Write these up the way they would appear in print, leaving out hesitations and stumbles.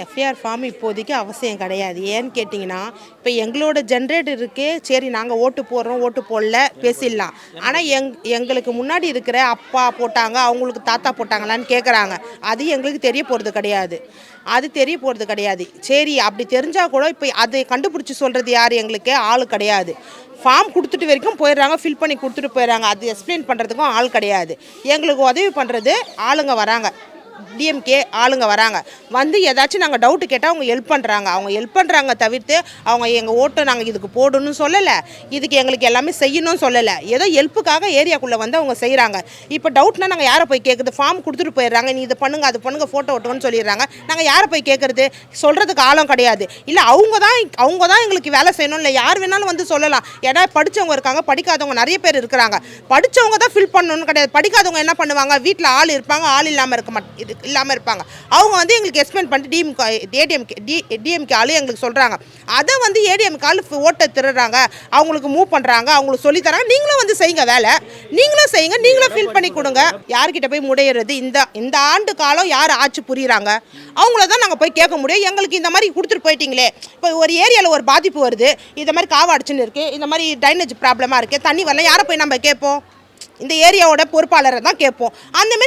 FIR form இப்போதைக்கு அவசியம் கிடையாது. ஏன்னு கேட்டிங்கன்னா, இப்போ எங்களோட ஜென்ரேட்டர் இருக்கே, சரி நாங்கள் ஓட்டு போடுறோம், ஓட்டு போடல பேசிடலாம். ஆனால் எங்களுக்கு முன்னாடி இருக்கிற அப்பா போட்டாங்க, அவங்களுக்கு தாத்தா போட்டாங்களான்னு கேட்குறாங்க. அது எங்களுக்கு தெரிய போகிறது கிடையாது. சரி அப்படி தெரிஞ்சால் கூட இப்போ அதை கண்டுபிடிச்சி சொல்கிறது யார்? எங்களுக்கு ஆள் கிடையாது. ஃபார்ம் கொடுத்துட்டு வரைக்கும் போயிடுறாங்க, ஃபில் பண்ணி கொடுத்துட்டு போயிடுறாங்க. அது எக்ஸ்பிளைன் பண்ணுறதுக்கும் ஆள் கிடையாது. எங்களுக்கு உதவி பண்ணுறது ஆளுங்க வராங்க, டிஎம்கே ஆளுங்க வராங்க, வந்து ஏதாச்சும் நாங்கள் டவுட்டு கேட்டால் அவங்க ஹெல்ப் பண்ணுறாங்க தவிர்த்து அவங்க எங்கள் ஓட்டை நாங்கள் இதுக்கு போடணும்னு சொல்லலை, இதுக்கு எங்களுக்கு எல்லாமே செய்யணும்னு சொல்லலை. ஏதோ ஹெல்ப்புக்காக ஏரியாக்குள்ளே வந்து அவங்க செய்கிறாங்க. இப்போ டவுட்னா நாங்கள் யாரை போய் கேட்குறது? ஃபார்ம் கொடுத்துட்டு போயிடுறாங்க, நீ இதை பண்ணுங்கள் அது பண்ணுங்கள் ஃபோட்டோ ஓட்டுங்கன்னு சொல்லிடுறாங்க. நாங்கள் யாரை போய் கேட்குறது? சொல்கிறதுக்கு ஆளும் கிடையாது. இல்லை அவங்க தான் எங்களுக்கு வேலை செய்யணும், இல்லை யார் வேணாலும் வந்து சொல்லலாம். ஏன்னா படித்தவங்க இருக்காங்க, படிக்காதவங்க நிறைய பேர் இருக்கிறாங்க. படித்தவங்க தான் ஃபில் பண்ணணும்னு கிடையாது. படிக்காதவங்க என்ன பண்ணுவாங்க? வீட்டில் ஆள் இருப்பாங்க, ஆள் இல்லாமல் இருப்பாங்க. அவங்க வந்து எங்களுக்கு எக்ஸ்பிளைன் பண்ணிட்டு டிஎம்கே ஆளு எங்களுக்கு சொல்கிறாங்க. அதை வந்து ஏடிஎம்கே ஆளு ஓட்டை திருடுறாங்க, அவங்களுக்கு மூவ் பண்ணுறாங்க, அவங்களுக்கு சொல்லித்தராங்க. நீங்களும் வந்து செய்யுங்க வேலை, நீங்களும் செய்யுங்க, நீங்களும் ஃபில் பண்ணி கொடுங்க. யார்கிட்ட போய் முடையிறது? இந்த ஆண்டு காலம் யார் ஆட்சி புரியுறாங்க அவங்கள தான் நாங்கள் போய் கேட்க முடியும். எங்களுக்கு இந்த மாதிரி கொடுத்துட்டு போயிட்டீங்களே, இப்போ ஒரு ஏரியாவில் ஒரு பாதிப்பு வருது, இந்த மாதிரி காவாடிச்சுன்னு இருக்குது, இந்த மாதிரி ட்ரைனேஜ் ப்ராப்ளமாக இருக்குது, தண்ணி வரல, யாரை போய் நம்ம கேட்போம்? இந்த ஏரியாவோட பொறுப்பாளரை தான் கேட்போம்.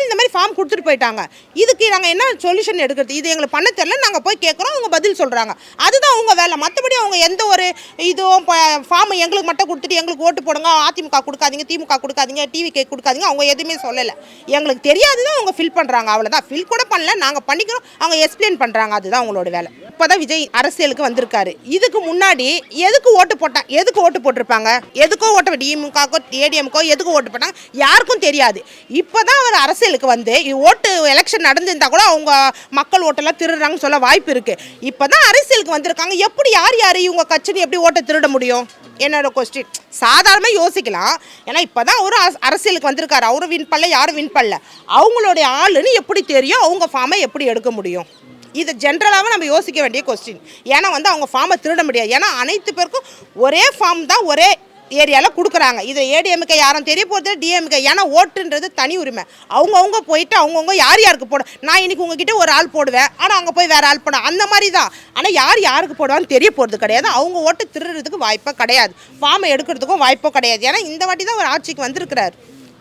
இந்த மாதிரி ஃபார்ம் கொடுத்துட்டு போயிட்டாங்க. இதுக்கு நாங்கள் என்ன சொல்யூஷன் எடுக்கிறது? இது எங்களுக்கு பண்ண தெரியல, நாங்கள் போய் கேட்குறோம், அவங்க பதில் சொல்கிறாங்க. அதுதான் அவங்க வேலை. மற்றபடி அவங்க எந்த ஒரு இதுவும் ஃபார்ம் எங்களுக்கு மட்டும் கொடுத்துட்டு எங்களுக்கு ஓட்டு போடுங்க, அதிமுக கொடுக்காதீங்க, திமுக கொடுக்காதீங்க, டிவிகே கொடுக்காதீங்க, அவங்க எதுவுமே சொல்லலை. எங்களுக்கு தெரியாது தான் அவங்க ஃபில் பண்ணுறாங்க, அவ்வளோதான். ஃபில் கூட பண்ணல, நாங்கள் பண்ணிக்கிறோம், அவங்க எக்ஸ்பிளைன் பண்ணுறாங்க. அதுதான் அவங்களோட வேலை. இப்போ தான் விஜய் அரசியலுக்கு வந்திருக்காரு. இதுக்கு முன்னாடி எதுக்கு ஓட்டு போட்டிருப்பாங்க? எதுக்கோ ஓட்டு, டிஎம்கோ ஏடிஎம்கோ எதுக்கு ஓட்டு போட்டாங்க யாருக்கும் தெரியாது. இப்போ தான் அவர் அரசியலுக்கு வந்து ஓட்டு எலெக்ஷன் நடந்திருந்தா கூட அவங்க மக்கள் ஓட்டெல்லாம் திருடுறாங்கன்னு சொல்ல வாய்ப்பு இருக்குது. இப்போ தான் அரசியலுக்கு வந்திருக்காங்க. எப்படி யார் இவங்க கட்சின்னு எப்படி ஓட்டை திருட முடியும்? என்னோட கொஸ்டின். சாதாரணமாக யோசிக்கலாம். ஏன்னா இப்போ தான் அவரும் அரசியலுக்கு வந்திருக்காரு. அவரும் வின் பண்ணல, யாரும் வின் பண்ணல. அவங்களுடைய ஆளுன்னு எப்படி தெரியும்? அவங்க ஃபார்மை எப்படி எடுக்க முடியும்? இது ஜென்ரலாக நம்ம யோசிக்க வேண்டிய கொஸ்டின். ஏன்னா வந்து அவங்க ஃபார்மை திருட முடியாது. ஏன்னா அனைத்து பேருக்கும் ஒரே ஃபார்ம் தான் ஒரே ஏரியாவில் கொடுக்குறாங்க. இதை ஏடிஎம்கே யாரும் தெரிய போகிறது, டிஎம்கே. ஏன்னா ஓட்டுன்றது தனி உரிமை. அவங்கவுங்க போயிட்டு அவங்கவுங்க யாருக்கு போட, நான் இன்றைக்கி உங்ககிட்ட ஒரு ஆள் போடுவேன், ஆனால் அங்கே போய் வேறு ஆள் போட, அந்த மாதிரி தான். ஆனால் யாருக்கு போடுவான்னு தெரிய போகிறது கிடையாது. அவங்க ஓட்டு திருடுறதுக்கு வாய்ப்பே கிடையாது, ஃபார்மை எடுக்கிறதுக்கும் வாய்ப்போ கிடையாது. ஏன்னா இந்த வாட்டி தான் ஒரு ஆட்சிக்கு வந்திருக்கிறார்,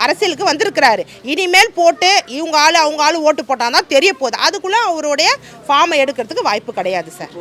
அரசியலுக்கு வந்திருக்கிறாரு. இனிமேல் போட்டு இவங்க ஆள் அவங்க ஆள் ஓட்டு போட்டால் தான் தெரிய போகுது. அதுக்குள்ளே அவருடைய ஃபார்மை எடுக்கிறதுக்கு வாய்ப்பு கிடையாது சார்.